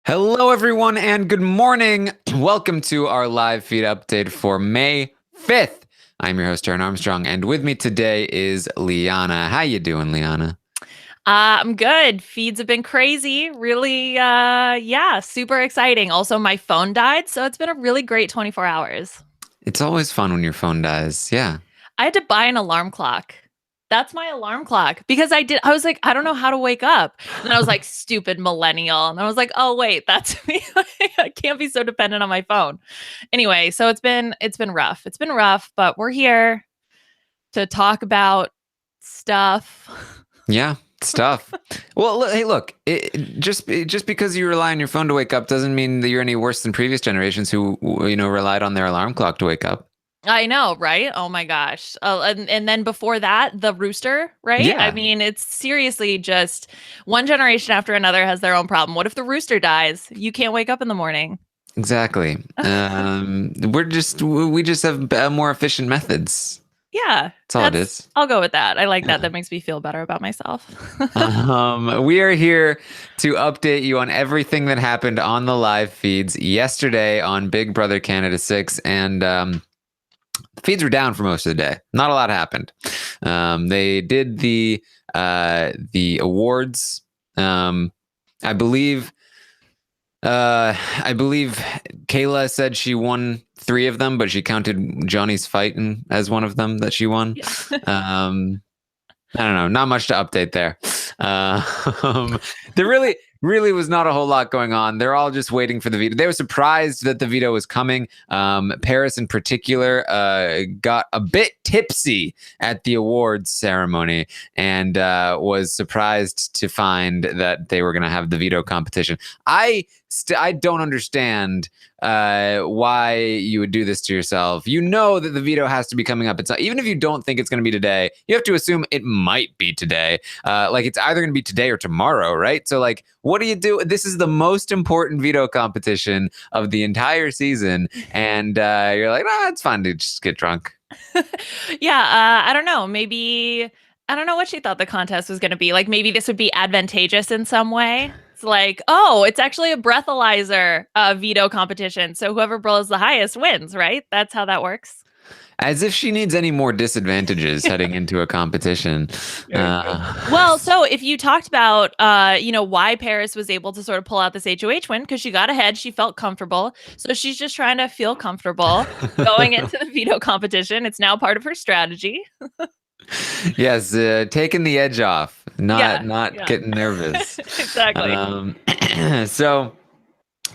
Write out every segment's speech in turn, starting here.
Hello, everyone, and good morning. Welcome to our live feed update for May 5th. I'm your host, Aaron Armstrong, and with me today is Liana. How you doing, Liana? I'm good. Feeds have been crazy. Really, yeah, super exciting. Also, my phone died, so it's been a really great 24 hours. It's always fun when your phone dies. Yeah. I had to buy an alarm clock. That's my alarm clock because I was like, I don't know how to wake up. And then I was like, stupid millennial. And I was like, oh wait, that's me. I can't be so dependent on my phone. Anyway, so it's been rough. It's been rough, but we're here to talk about stuff. Yeah, stuff. Well, hey, look, just because you rely on your phone to wake up doesn't mean that you're any worse than previous generations who, relied on their alarm clock to wake up. I know, right? Oh my gosh. And then before that, the rooster, right? I Yeah, mean, it's seriously just one generation after another has their own problem. What if the rooster dies? You can't wake up in the morning. exactly. We just have more efficient methods. Yeah, That's all it is. I'll go with that. I like that. Yeah. That makes me feel better about myself. We are here to update you on everything that happened on the live feeds yesterday on Big Brother Canada 6. And the feeds were down for most of the day. Not a lot happened. They did the awards. I believe I believe Kayla said she won 3 of them, but she counted Johnny's fight as one of them that she won. Yeah. I don't know. Not much to update there. There really was not a whole lot going on. They're all just waiting for the veto. They were surprised that the veto was coming. Paris, in particular, got a bit tipsy at the awards ceremony and was surprised to find that they were going to have the veto competition. I don't understand why you would do this to yourself. You know that the veto has to be coming up. It's not, even if you don't think it's going to be today, you have to assume it might be today. Like it's either going to be today or tomorrow, right? So like, what do you do? This is the most important veto competition of the entire season, and you're like, ah, it's fine to just get drunk. Yeah, I don't know. Maybe I don't know what she thought the contest was going to be. Like maybe this would be advantageous in some way. It's like, oh, it's actually a breathalyzer veto competition. So whoever blows the highest wins, right? That's how that works. As if she needs any more disadvantages heading into a competition. Very true. Well, so if you talked about, why Paris was able to sort of pull out this HOH win because she got ahead, she felt comfortable. So she's just trying to feel comfortable going into the veto competition. It's now part of her strategy. Yes, taking the edge off, Yeah, not yeah. getting nervous. Exactly. Um, so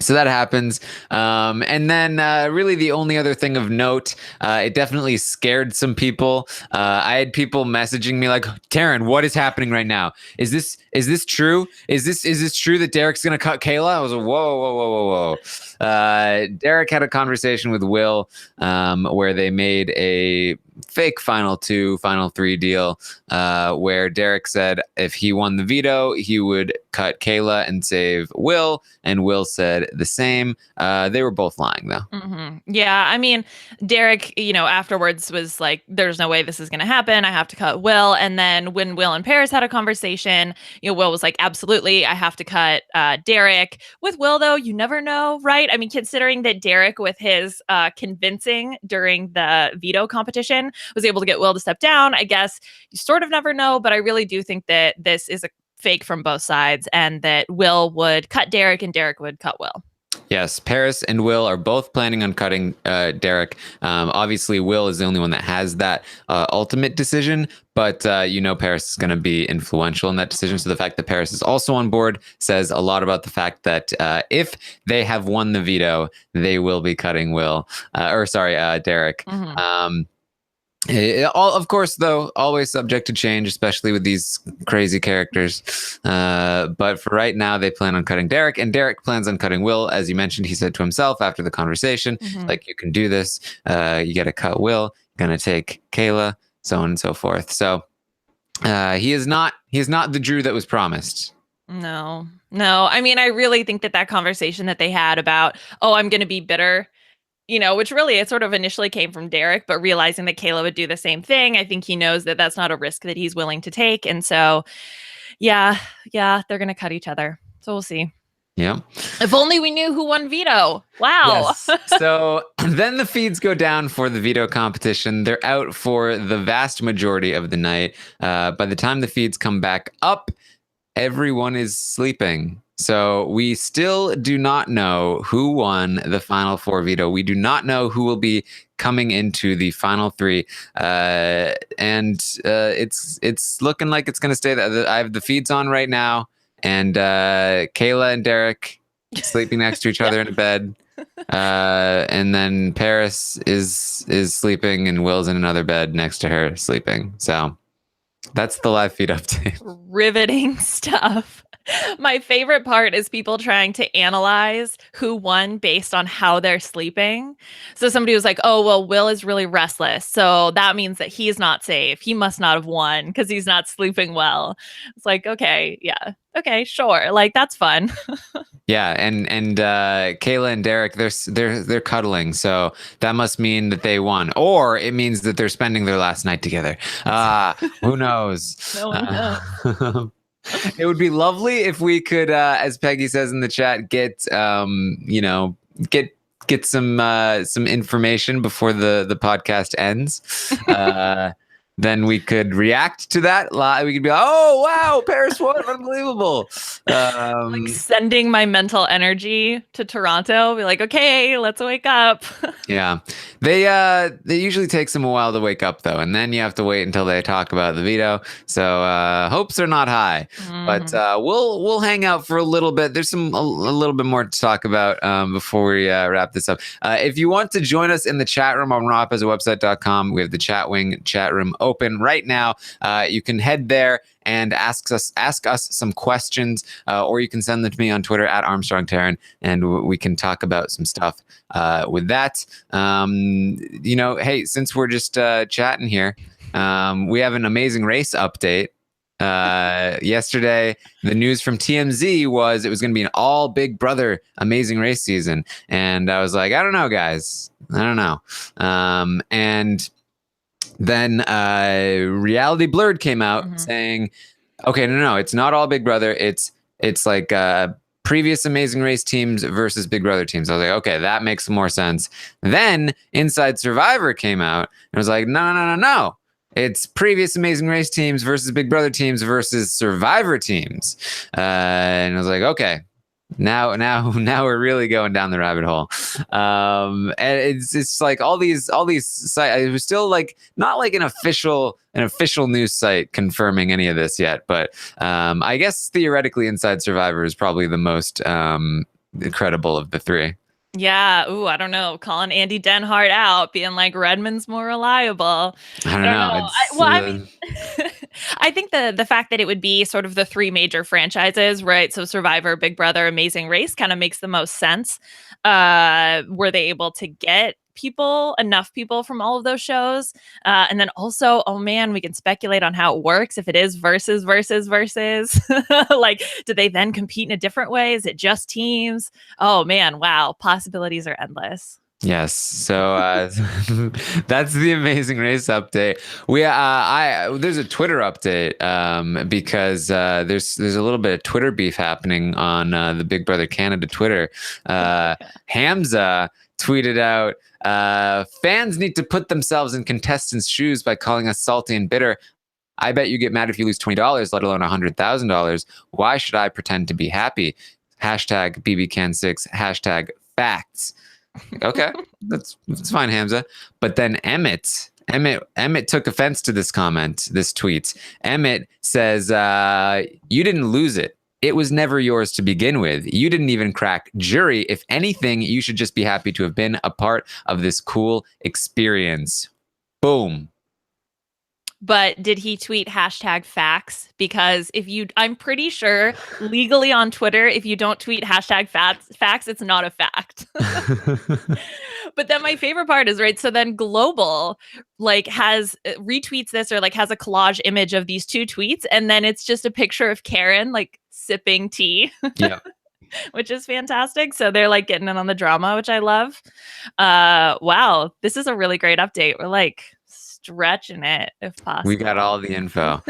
that happens. And then really the only other thing of note, it definitely scared some people. I had people messaging me like, Taryn, what is happening right now? Is this true? Is this true that Derek's gonna cut Kayla? I was like, whoa. Derek had a conversation with Will where they made a fake final 2, final 3 deal where Derek said if he won the veto, he would cut Kayla and save Will, and Will said the same. They were both lying though. Yeah, I mean, Derek, afterwards was like, "There's no way this is going to happen. I have to cut Will." And then when Will and Paris had a conversation, Will was like, "Absolutely, I have to cut Derek." With Will, though, you never know, right? I mean, considering that Derek, with his convincing during the veto competition, was able to get Will to step down, I guess you sort of never know. But I really do think that this is a fake from both sides, and that Will would cut Derek and Derek would cut Will. Yes, Paris and Will are both planning on cutting Derek. Obviously, Will is the only one that has that ultimate decision, but Paris is going to be influential in that decision. So the fact that Paris is also on board says a lot about the fact that if they have won the veto, they will be cutting Derek. Mm-hmm. Of course, though, always subject to change, especially with these crazy characters. But for right now, they plan on cutting Derek, and Derek plans on cutting Will. As you mentioned, he said to himself after the conversation, Mm-hmm. like, you can do this. You got to cut Will. You're going to take Kayla, so on and so forth. So he is not the Drew that was promised. No, no. I mean, I really think that conversation that they had about, oh, I'm going to be bitter, which really it sort of initially came from Derek, but realizing that Kayla would do the same thing, I think he knows that that's not a risk that he's willing to take. And so, yeah, they're going to cut each other. So we'll see. Yep. If only we knew who won veto. Wow. Yes. So then the feeds go down for the veto competition. They're out for the vast majority of the night. By the time the feeds come back up, everyone is sleeping. So we still do not know who won the final four veto. We do not know who will be coming into the final three. It's looking like it's going to stay that. I have the feeds on right now, and Kayla and Derek sleeping next to each other in a bed. And then Paris is sleeping, and Will's in another bed next to her sleeping. So that's the live feed update. Riveting stuff. My favorite part is people trying to analyze who won based on how they're sleeping. So somebody was like, oh, well, Will is really restless. So that means that he's not safe. He must not have won because he's not sleeping well. It's like, okay, yeah. Okay, sure. Like, that's fun. Yeah, and Kayla and Derek, they're cuddling, so that must mean that they won, or it means that they're spending their last night together. Who knows? No one knows. It would be lovely if we could, as Peggy says in the chat, get get some information before the podcast ends. Then we could react to that live. We could be like, oh, wow, Paris won. Unbelievable. Like sending my mental energy to Toronto. Be like, okay, let's wake up. Yeah. They usually takes them a while to wake up, though. And then you have to wait until they talk about the veto. So hopes are not high. But we'll hang out for a little bit. There's a little bit more to talk about before we wrap this up. If you want to join us in the chat room on rawpazawebsite.com, we have the chat wing chat room open right now. You can head there and ask us some questions, or you can send them to me on Twitter at Armstrong Terran, and we can talk about some stuff with that. Hey, since we're just chatting here, we have an amazing race update. Yesterday, the news from TMZ was it was going to be an all Big Brother Amazing Race season, and I was like, I don't know, guys, I don't know. And then Reality Blurred came out saying, okay, no, it's not all Big Brother. It's like previous Amazing Race teams versus Big Brother teams. I was like, okay, that makes more sense. Then Inside Survivor came out and was like, no. It's previous Amazing Race teams versus Big Brother teams versus Survivor teams. And I was like, okay. Now we're really going down the rabbit hole. And it's like all these sites. It was still like not like an official news site confirming any of this yet, but I guess theoretically Inside Survivor is probably the most credible of the three. Yeah. Ooh, I don't know. Calling Andy Denhart out, being like Redmond's more reliable. I don't know. I mean, I think the fact that it would be sort of the three major franchises, right? So Survivor, Big Brother, Amazing Race kind of makes the most sense. Were they able to get enough people from all of those shows? And then also, oh man, we can speculate on how it works if it is versus. Like, do they then compete in a different way? Is it just teams? Oh man, wow. Possibilities are endless. Yes. So that's the Amazing Race update. There's a Twitter update because there's a little bit of Twitter beef happening on the Big Brother Canada Twitter. Hamza tweeted out, fans need to put themselves in contestants' shoes by calling us salty and bitter. I bet you get mad if you lose $20, let alone $100,000. Why should I pretend to be happy? Hashtag BBCan6, hashtag facts. Okay, that's fine, Hamza. But then Emmett took offense to this comment, this tweet. Emmett says, you didn't lose it. It was never yours to begin with. You didn't even crack jury. If anything, you should just be happy to have been a part of this cool experience. Boom. But did he tweet hashtag facts? Because I'm pretty sure legally on Twitter, if you don't tweet hashtag facts, it's not a fact. But then my favorite part is, right, so then Global like has retweets this or like has a collage image of these two tweets. And then it's just a picture of Karen like sipping tea. Yeah. Which is fantastic. So they're like getting in on the drama, which I love. Wow. This is a really great update. We're like stretching it if possible. We got all the info.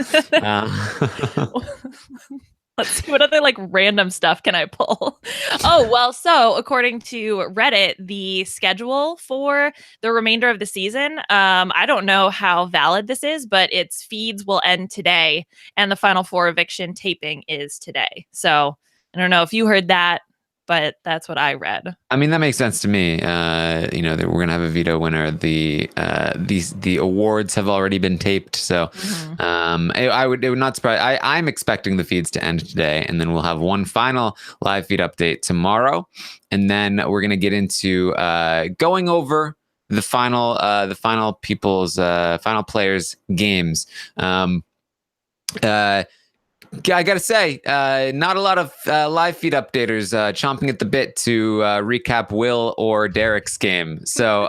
Let's see what other like random stuff can I pull. Oh, well, so according to Reddit, the schedule for the remainder of the season, I don't know how valid this is, but its feeds will end today and the final four eviction taping is today. So I don't know if you heard that, but that's what I read. I mean, that makes sense to me. That we're gonna have a veto winner. The awards have already been taped, so it would not surprise. I'm expecting the feeds to end today, and then we'll have one final live feed update tomorrow, and then we're gonna get into going over the final players games. I gotta say, not a lot of live feed updaters chomping at the bit to recap Will or Derek's game. So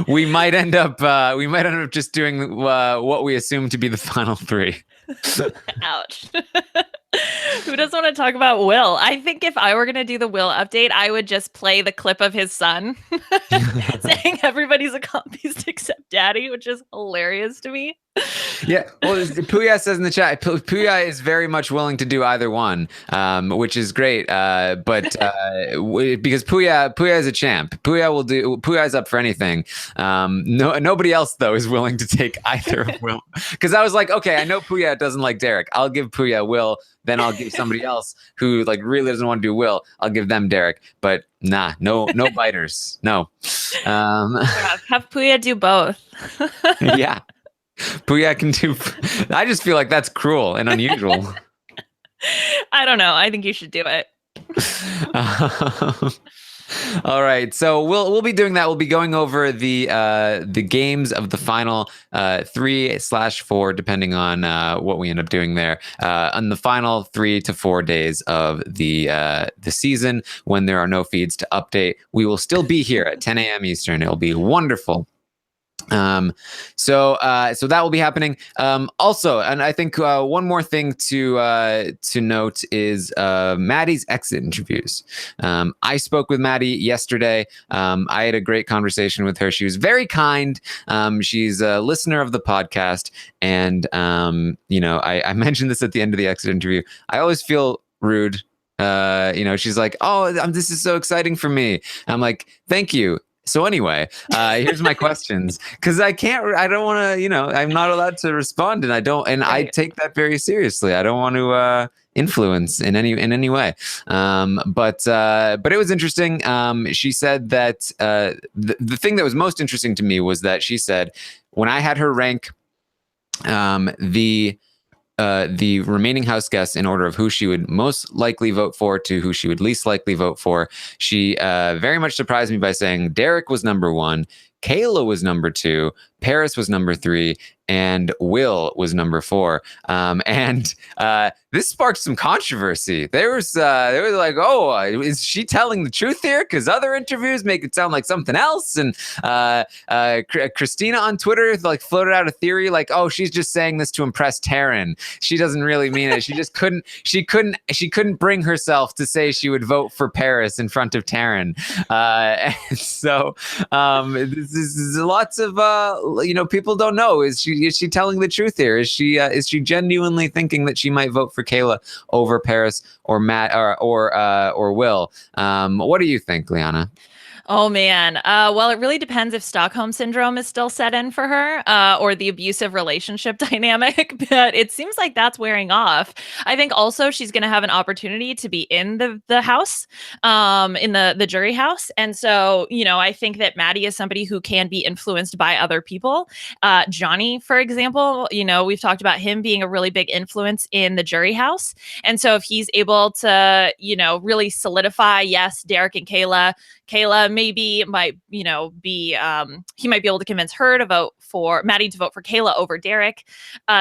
we might end up just doing what we assume to be the final three. Ouch. Who doesn't want to talk about Will? I think if I were going to do the Will update, I would just play the clip of his son saying everybody's a comp beast except daddy, which is hilarious to me. Yeah, well, Puya says in the chat, Puya is very much willing to do either one, which is great. But because Puya is a champ, Puya is up for anything. Nobody else though is willing to take either of Will. Because I was like, okay, I know Puya doesn't like Derek. I'll give Puya Will. Then I'll give somebody else who like really doesn't want to do Will. I'll give them Derek. But nah, no biters. No. Have Puya do both. Yeah. Puya can do. I just feel like that's cruel and unusual. I don't know. I think you should do it. All right, so we'll be doing that. We'll be going over the games of the final 3/4, depending on what we end up doing there, on the final 3 to 4 days of the season when there are no feeds to update. We will still be here at 10 a.m. Eastern. It'll be wonderful. So that will be happening. Also, and I think one more thing to note is Maddie's exit interviews. I spoke with Maddie yesterday. I had a great conversation with her. She was very kind. She's a listener of the podcast, and I mentioned this at the end of the exit interview. I always feel rude. She's like, "Oh, this is so exciting for me." And I'm like, "Thank you." So anyway, here's my questions, because I don't want to, I'm not allowed to respond, and I take that very seriously. I don't want to influence in any way. But it was interesting. She said that the thing that was most interesting to me was that she said when I had her rank the remaining house guests in order of who she would most likely vote for to who she would least likely vote for, she very much surprised me by saying Derek was number 1, Kayla was number 2, Paris was number 3, and Will was number 4. And this sparked some controversy. They were like, "Oh, is she telling the truth here?" Because other interviews make it sound like something else. And Christina on Twitter like floated out a theory like, "Oh, she's just saying this to impress Taryn. She doesn't really mean it. She just couldn't. She couldn't bring herself to say she would vote for Paris in front of Taryn." And so this is lots of people don't know. Is she telling the truth here? Is she genuinely thinking that she might vote for Kayla over Paris or Matt or Will? What do you think, Liana? Oh, man. Well, it really depends if Stockholm Syndrome is still set in for her or the abusive relationship dynamic. But it seems like that's wearing off. I think also she's going to have an opportunity to be in the house, in the jury house. And so, I think that Maddie is somebody who can be influenced by other people. Johnny, for example, we've talked about him being a really big influence in the jury house. And so if he's able to, really solidify, yes, Derek and Kayla maybe might, be he might be able to convince her to vote for Maddie to vote for Kayla over Derek.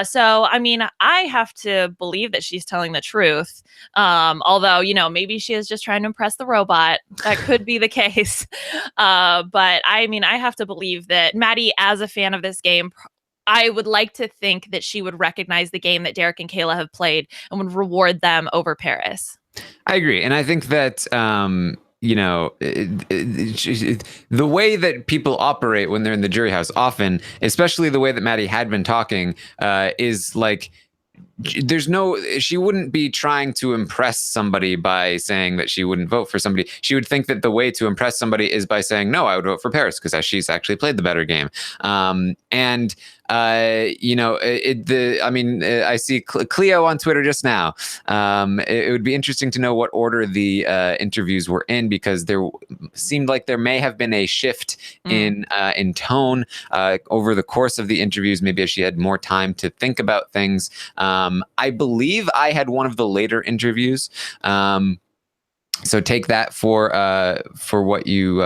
So, I mean, I have to believe that she's telling the truth. Although, maybe she is just trying to impress the robot. That could be the case. But I mean, I have to believe that Maddie, as a fan of this game, I would like to think that she would recognize the game that Derek and Kayla have played and would reward them over Paris. I agree. And I think that, the way that people operate when they're in the jury house often, especially the way that Maddie had been talking, is like she wouldn't be trying to impress somebody by saying that she wouldn't vote for somebody. She would think that the way to impress somebody is by saying, no, I would vote for Paris because she's actually played the better game. And I see Cleo on Twitter just now. It would be interesting to know what order the interviews were in, because there seemed like there may have been a shift in tone over the course of the interviews, maybe as she had more time to think about things. I believe I had one of the later interviews. So take that for what you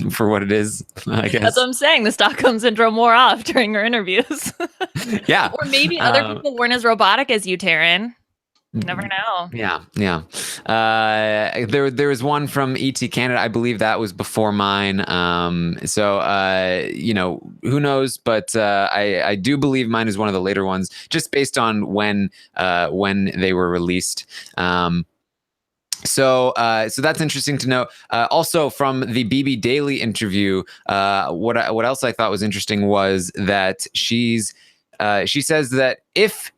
for what it is, I guess. That's what I'm saying. The Stockholm Syndrome wore off during her interviews. Yeah. Or maybe other people weren't as robotic as you, Taryn. You never know. Yeah. There was one from ET Canada. I believe that was before mine. Who knows? But I do believe mine is one of the later ones, just based on when they were released. So that's interesting to know. Also, from the BB Daily interview, what else I thought was interesting was that she says that if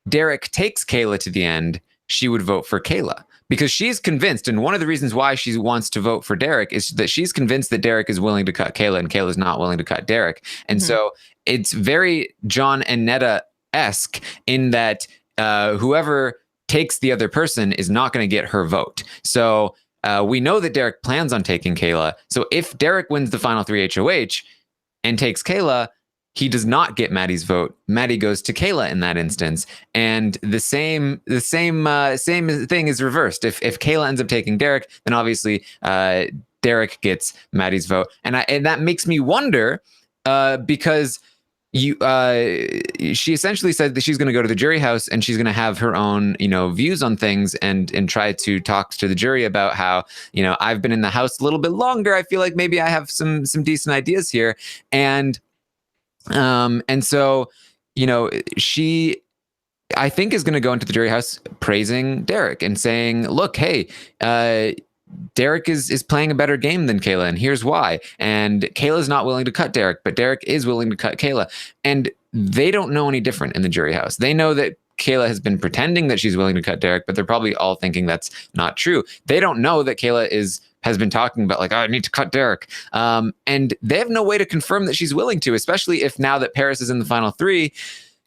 Derek takes Kayla to the end, she would vote for Kayla, because she's convinced, and one of the reasons why she wants to vote for Derek is that she's convinced that Derek is willing to cut Kayla and Kayla's not willing to cut Derek. And so it's very John and Neda-esque in that whoever takes the other person is not going to get her vote. So we know that Derek plans on taking Kayla. So if Derek wins the final 3 HOH and takes Kayla, he does not get Maddie's vote. Maddie goes to Kayla in that instance. And the same thing is reversed. If Kayla ends up taking Derek, then obviously Derek gets Maddie's vote. And that makes me wonder, because she essentially said that she's going to go to the jury house and she's going to have her own, views on things and try to talk to the jury about how, I've been in the house a little bit longer. I feel like maybe I have some decent ideas here. And so, she, I think, is going to go into the jury house praising Derek and saying, look, hey, Derek is playing a better game than Kayla, and here's why. And Kayla's not willing to cut Derek, but Derek is willing to cut Kayla. And they don't know any different in the jury house. They know that Kayla has been pretending that she's willing to cut Derek, but they're probably all thinking that's not true. They don't know that Kayla has been talking about, like, oh, I need to cut Derek. And they have no way to confirm that she's willing to, especially if now that Paris is in the final 3,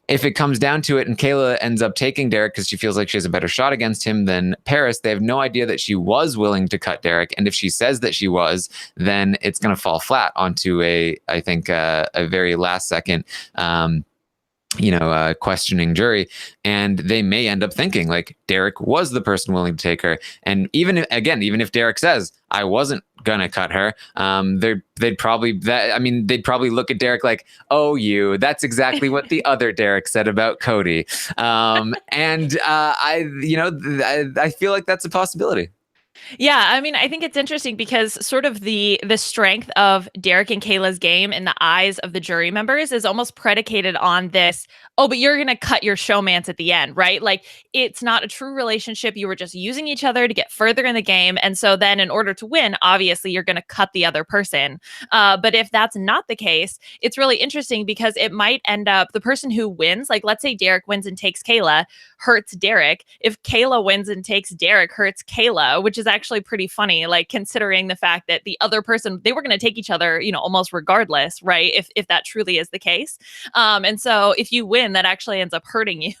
if it comes down to it and Kayla ends up taking Derek because she feels like she has a better shot against him than Paris, they have no idea that she was willing to cut Derek. And if she says that she was, then it's going to fall flat onto a very last second, questioning jury. And they may end up thinking like Derek was the person willing to take her. And even if Derek says, I wasn't gonna cut her, they'd probably look at Derek like, oh, that's exactly what the other Derek said about Cody. I feel like that's a possibility. Yeah, I mean, I think it's interesting because sort of the strength of Derek and Kayla's game in the eyes of the jury members is almost predicated on this, oh, but you're going to cut your showmance at the end, right? Like, it's not a true relationship. You were just using each other to get further in the game. And so then in order to win, obviously, you're going to cut the other person. But if that's not the case, it's really interesting because it might end up the person who wins, like let's say Derek wins and takes Kayla, hurts Derek. If Kayla wins and takes Derek, hurts Kayla, which is actually pretty funny, like considering the fact that the other person, they were going to take each other, almost regardless, right? If that truly is the case. And so if you win, that actually ends up hurting you.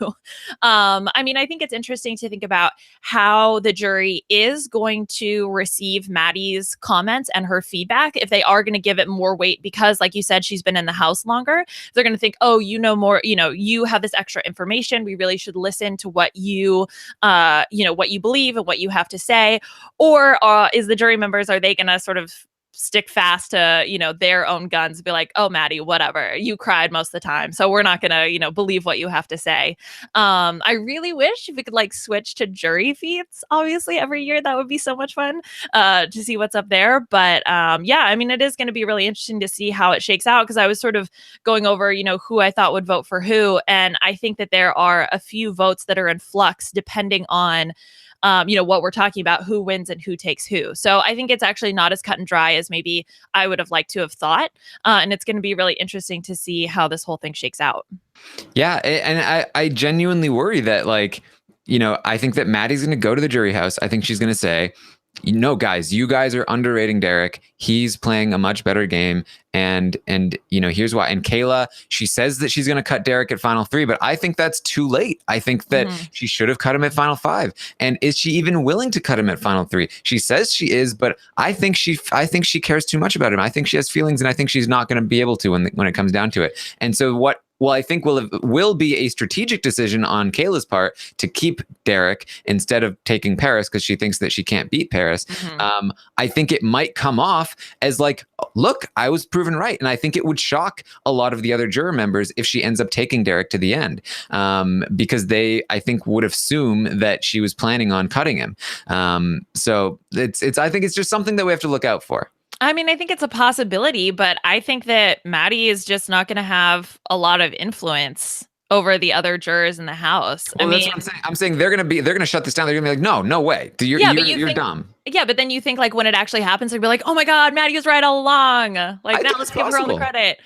I think it's interesting to think about how the jury is going to receive Maddie's comments and her feedback. If they are going to give it more weight, because like you said, she's been in the house longer, they're going to think, oh, you know more, you have this extra information. We really should listen to what you, what you believe and what you have to say. Or is the jury members, are they going to sort of stick fast to, their own guns, be like, oh, Maddie, whatever, you cried most of the time, so we're not going to, believe what you have to say. I really wish we could like switch to jury feeds, obviously, every year. That would be so much fun to see what's up there. But it is going to be really interesting to see how it shakes out, because I was sort of going over, who I thought would vote for who. And I think that there are a few votes that are in flux depending on what we're talking about, who wins and who takes who. So I think it's actually not as cut and dry as maybe I would have liked to have thought. And it's going to be really interesting to see how this whole thing shakes out. Yeah, and I genuinely worry that, like, I think that Maddie's going to go to the jury house. I think she's going to say, guys, you guys are underrating Derek. He's playing a much better game. And here's why. And Kayla, she says that she's going to cut Derek at final 3, but I think that's too late. I think that she should have cut him at final 5. And is she even willing to cut him at final 3? She says she is, but I think she cares too much about him. I think she has feelings, and I think she's not going to be able to when it comes down to it. And so I think will be a strategic decision on Kayla's part to keep Derek instead of taking Paris, because she thinks that she can't beat Paris. I think it might come off as like, look, I was proven right. And I think it would shock a lot of the other juror members if she ends up taking Derek to the end, because they, I think, would assume that she was planning on cutting him. So I think it's just something that we have to look out for. I mean, I think it's a possibility, but I think that Maddie is just not going to have a lot of influence over the other jurors in the house. Well, that's what I'm saying. I'm saying they're going to shut this down. They're going to be like, no way. You're dumb. Yeah, but then you think, like, when it actually happens, they'll be like, oh my God, Maddie was right all along. Like, now let's give her all the credit.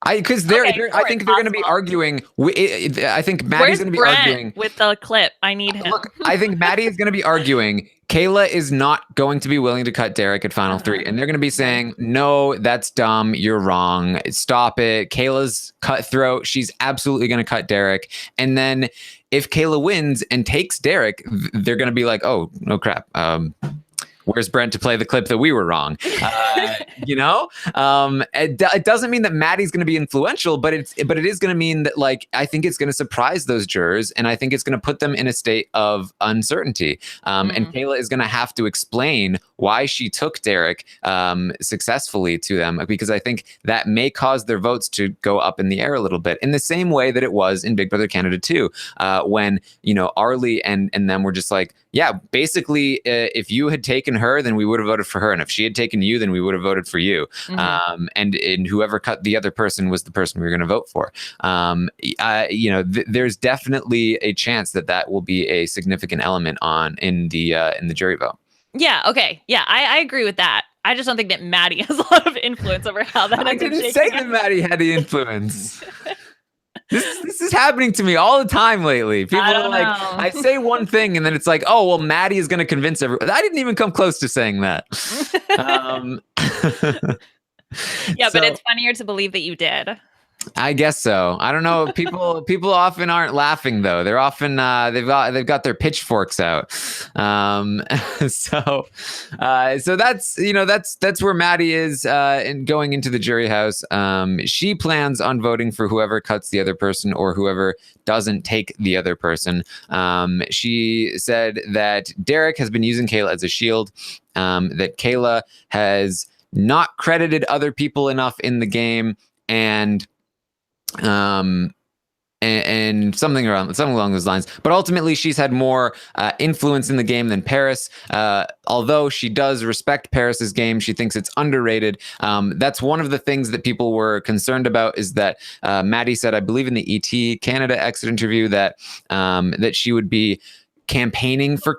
I think they're going to be arguing. I think Maddie's going to be arguing with the clip. I need him. Look, I think Maddie is going to be arguing. Kayla is not going to be willing to cut Derek at final 3, and they're going to be saying, "No, that's dumb. You're wrong. Stop it." Kayla's cutthroat. She's absolutely going to cut Derek, and then if Kayla wins and takes Derek, they're going to be like, "Oh, no crap. Where's Brent to play the clip that we were wrong?" It doesn't mean that Maddie's going to be influential, but it is going to mean that, like, I think it's going to surprise those jurors, and I think it's going to put them in a state of uncertainty. And Kayla is going to have to explain why she took Derek successfully to them, because I think that may cause their votes to go up in the air a little bit, in the same way that it was in Big Brother Canada 2, when Arlie and them were just like, yeah, basically, if you had taken her, then we would have voted for her. And if she had taken you, then we would have voted for you. And whoever cut the other person was the person we were going to vote for. There's definitely a chance that will be a significant element in the jury vote. Yeah. Okay. Yeah, I agree with that. I just don't think that Maddie has a lot of influence over how that. I didn't say that Maddie had the influence. This is happening to me all the time lately. People are like, I say one thing and then it's like, oh, well, Maddie is going to convince everyone. I didn't even come close to saying that. Yeah, but it's funnier to believe that you did. I guess so. I don't know. People often aren't laughing though. They're often they've got their pitchforks out. So that's where Maddie is in going into the jury house. She plans on voting for whoever cuts the other person or whoever doesn't take the other person. She said that Derek has been using Kayla as a shield. That Kayla has not credited other people enough in the game, and something along those lines. But ultimately, she's had more influence in the game than Paris. Although she does respect Paris's game, she thinks it's underrated. That's one of the things that people were concerned about, is that Maddie said, I believe in the ET Canada exit interview, that she would be campaigning for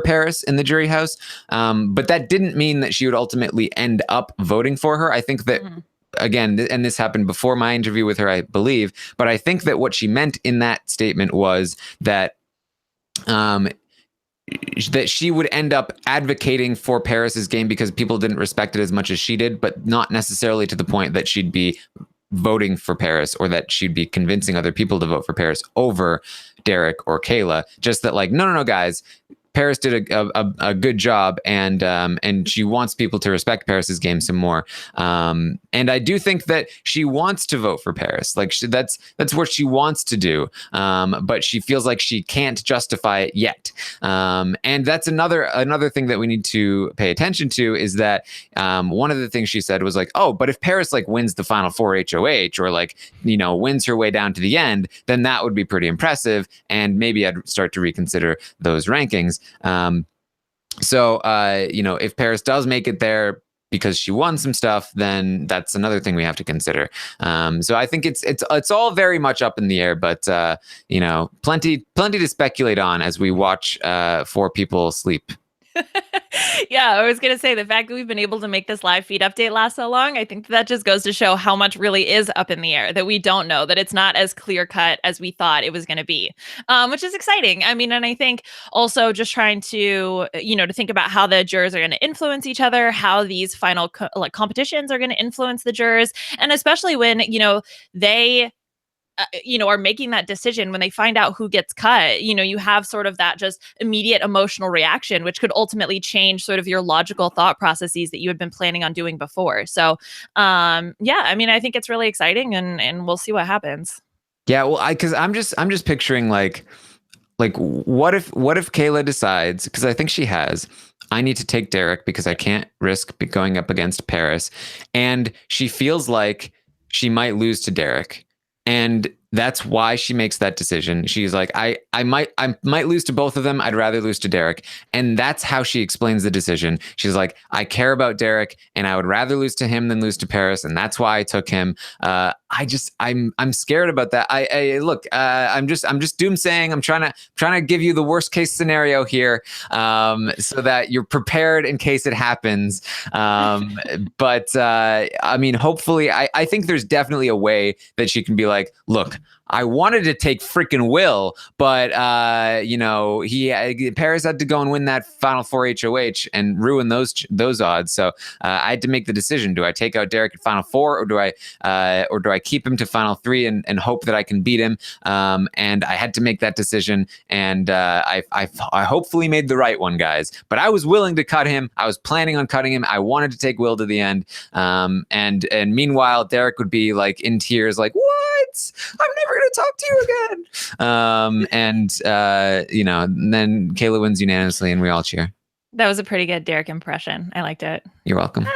Paris in the jury house. But that didn't mean that she would ultimately end up voting for her. I think that again, and this happened before my interview with her, I believe, but I think that what she meant in that statement was that that she would end up advocating for Paris's game because people didn't respect it as much as she did, but not necessarily to the point that she'd be voting for Paris or that she'd be convincing other people to vote for Paris over Derek or Kayla. Just that, like, no, guys, Paris did a good job, and she wants people to respect Paris's game some more. And I do think that she wants to vote for Paris. Like, that's what she wants to do. But she feels like she can't justify it yet. And that's another thing that we need to pay attention to, is that one of the things she said was like, oh, but if Paris like wins the final 4 HOH, or like, wins her way down to the end, then that would be pretty impressive. And maybe I'd start to reconsider those rankings. So if Paris does make it there, because she won some stuff, then that's another thing we have to consider. So I think it's all very much up in the air, but plenty to speculate on as we watch 4 people sleep. Yeah, I was going to say the fact that we've been able to make this live feed update last so long, I think that just goes to show how much really is up in the air, that we don't know, that it's not as clear cut as we thought it was going to be, which is exciting. I mean, and I think also just trying to, to think about how the jurors are going to influence each other, how these final competitions are going to influence the jurors, and especially when, they are making that decision when they find out who gets cut, you have sort of that just immediate emotional reaction, which could ultimately change sort of your logical thought processes that you had been planning on doing before. So, yeah, I mean, I think it's really exciting, and we'll see what happens. Yeah, well, because I'm just picturing like what if Kayla decides, because I think she has, I need to take Derek because I can't risk going up against Paris, and she feels like she might lose to Derek. And that's why she makes that decision. She's like, I might lose to both of them. I'd rather lose to Derek. And that's how she explains the decision. She's like, I care about Derek and I would rather lose to him than lose to Paris. And that's why I took him. I'm scared about that. I'm just doomsaying. I'm trying to give you the worst case scenario here, so that you're prepared in case it happens. But I mean, hopefully, I think there's definitely a way that she can be like, look, I wanted to take freaking Will, but Paris had to go and win that Final Four HOH and ruin those odds. So I had to make the decision: do I take out Derek at Final Four, or do I keep him to Final Three and hope that I can beat him? And I had to make that decision, and I hopefully made the right one, guys. But I was willing to cut him. I was planning on cutting him. I wanted to take Will to the end. And meanwhile, Derek would be like in tears, like, what? I'm never going to talk to you again. And then Kayla wins unanimously and we all cheer. That was a pretty good Derek impression. I liked it. You're welcome.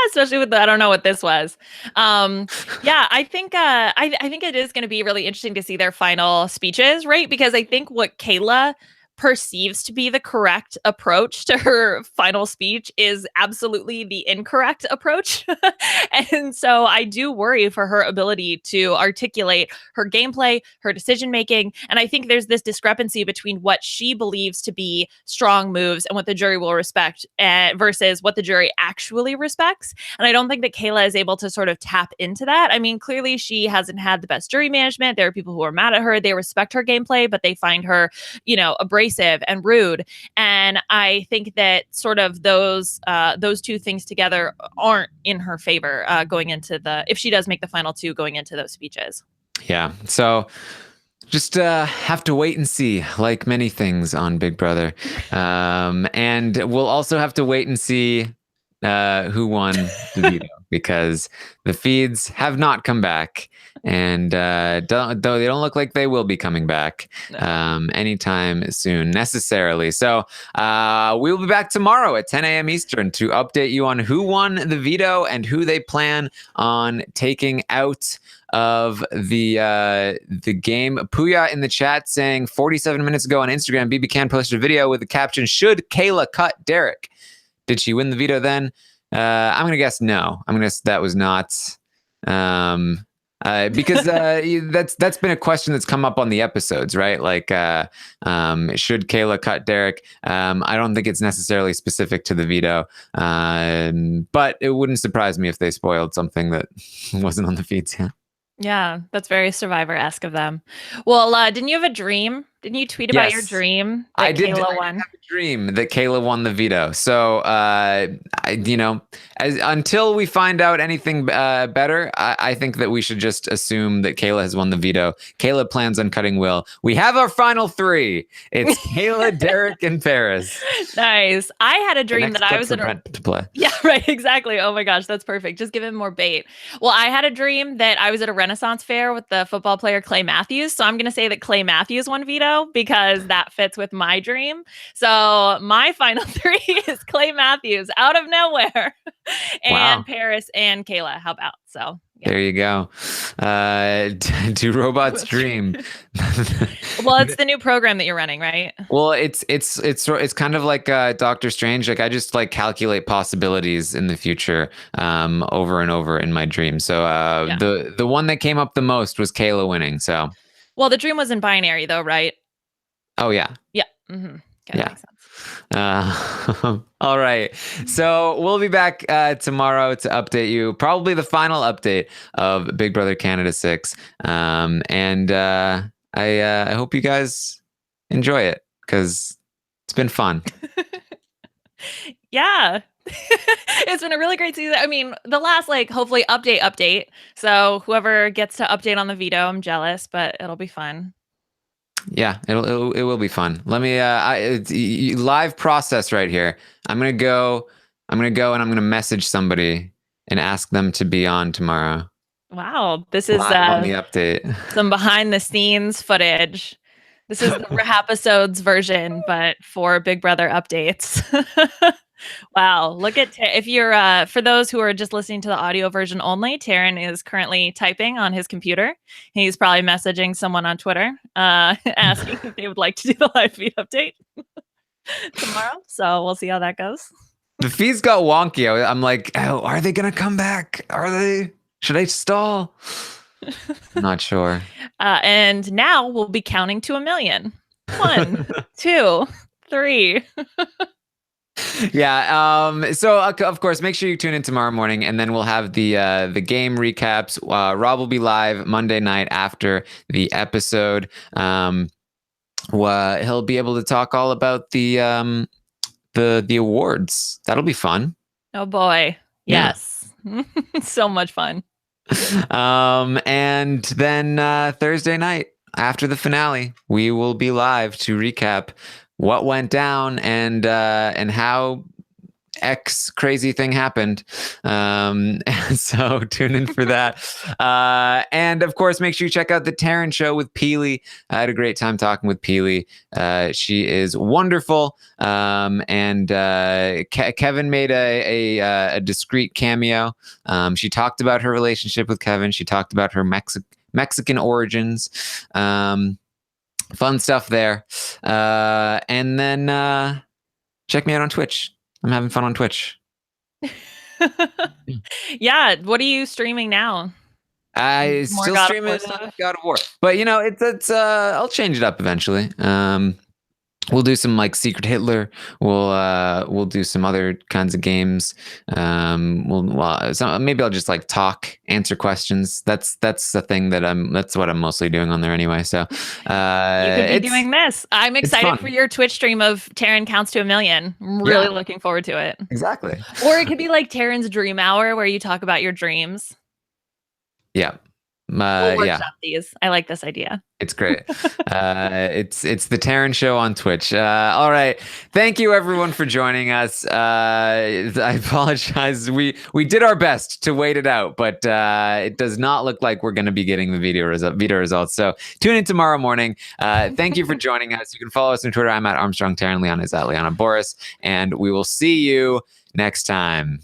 Especially with I don't know what this was. Yeah, I think I think it is going to be really interesting to see their final speeches, right? Because I think what Kayla perceives to be the correct approach to her final speech is absolutely the incorrect approach. And so I do worry for her ability to articulate her gameplay, her decision making. And I think there's this discrepancy between what she believes to be strong moves and what the jury will respect versus what the jury actually respects. And I don't think that Kayla is able to sort of tap into that. I mean, clearly she hasn't had the best jury management. There are people who are mad at her. They respect her gameplay, but they find her, abrasive and rude. And I think that sort of those two things together aren't in her favor going into if she does make the final 2 going into those speeches. Yeah. So just have to wait and see, like many things on Big Brother. And we'll also have to wait and see who won the veto, because the feeds have not come back, and though they don't look like they will be coming back anytime soon necessarily. So we'll be back tomorrow at 10 a.m. Eastern to update you on who won the veto and who they plan on taking out of the game. Puya in the chat saying 47 minutes ago on Instagram, BB Can posted a video with the caption, "Should Kayla cut Derek?" Did she win the veto then? I'm going to guess no. I'm going to guess that was not. Because that's been a question that's come up on the episodes, right? Like, should Kayla cut Derek? I don't think it's necessarily specific to the veto, but it wouldn't surprise me if they spoiled something that wasn't on the feeds yet. Yeah, that's very Survivor-esque of them. Well, didn't you have a dream? Didn't you tweet about your dream that Kayla won? I have a dream that Kayla won the veto. So, until we find out anything better, I think that we should just assume that Kayla has won the veto. Kayla plans on cutting Will. We have our final 3. It's Kayla, Derek, and Paris. Nice. I had a dream that I was in to play. Yeah, right. Exactly. Oh my gosh, that's perfect. Just give him more bait. Well, I had a dream that I was at a Renaissance fair with the football player Clay Matthews. So I'm going to say that Clay Matthews won veto. video because that fits with my dream. So my final three is Clay Matthews out of nowhere, and Wow. Paris and Kayla. How about? So yeah. There you go. Do robots dream? Well, it's the new program that you're running, right? Well, it's kind of like Doctor Strange. Like I just like calculate possibilities in the future over and over in my dream. So Yeah. the one that came up the most was Kayla winning. So Well, the dream was in binary though, right? oh yeah. Yeah. Mm-hmm. Okay, Yeah. that makes sense. All right. So we'll be back tomorrow to update you. Probably the final update of Big Brother Canada 6. And I hope you guys enjoy it because it's been fun. Yeah. It's been a really great season. I mean, the last like hopefully update. So whoever gets to update on the veto, I'm jealous, but it'll be fun. Yeah, it will be fun. Let me live process right here. I'm gonna go and I'm gonna message somebody and ask them to be on tomorrow. Wow, this is Live on the update. some behind the scenes footage. This is the episodes version, but for Big Brother updates. Wow, look at if you're for those who are just listening to the audio version only, Taryn is currently typing on his computer. He's probably messaging someone on Twitter, asking if they would like to do the live feed update tomorrow. So we'll see how that goes. The feeds got wonky. I'm like, oh, are they gonna come back? Are they? Should I stall? I'm not sure. And now we'll be counting to 1,000,000. 1, 2, 3. Yeah. So of course, make sure you tune in tomorrow morning, and then we'll have the game recaps. Rob will be live Monday night after the episode. He'll be able to talk all about the awards. That'll be fun. Oh boy, yes, so much fun. And then Thursday night after the finale, we will be live to recap what went down and how X crazy thing happened. And so tune in for that. And of course, make sure you check out the Taryn Show with Peely. I had a great time talking with Peely. She is wonderful. And Kevin made a discreet cameo. She talked about her relationship with Kevin. She talked about her Mexican origins. Fun stuff there. And then check me out on Twitch. I'm having fun on Twitch. Yeah. What are you streaming now? I More still God of stream War it stuff? God of War. But it's I'll change it up eventually. We'll do some like Secret Hitler. We'll do some other kinds of games. Maybe I'll just like talk, answer questions. That's the thing that's what I'm mostly doing on there anyway. So You could be doing this. I'm excited for your Twitch stream of Taryn Counts to 1,000,000. I'm really looking forward to it. Exactly. Or it could be like Taryn's Dream Hour where you talk about your dreams. Yeah. We'll workshop these. I like this idea. It's great. It's the Taryn Show on Twitch. All right. Thank you everyone for joining us. I apologize. We did our best to wait it out, but it does not look like we're going to be getting the video results. So tune in tomorrow morning. Thank you for joining us. You can follow us on Twitter. I'm at Armstrong Taryn. Liana is at Liana Boris, and we will see you next time.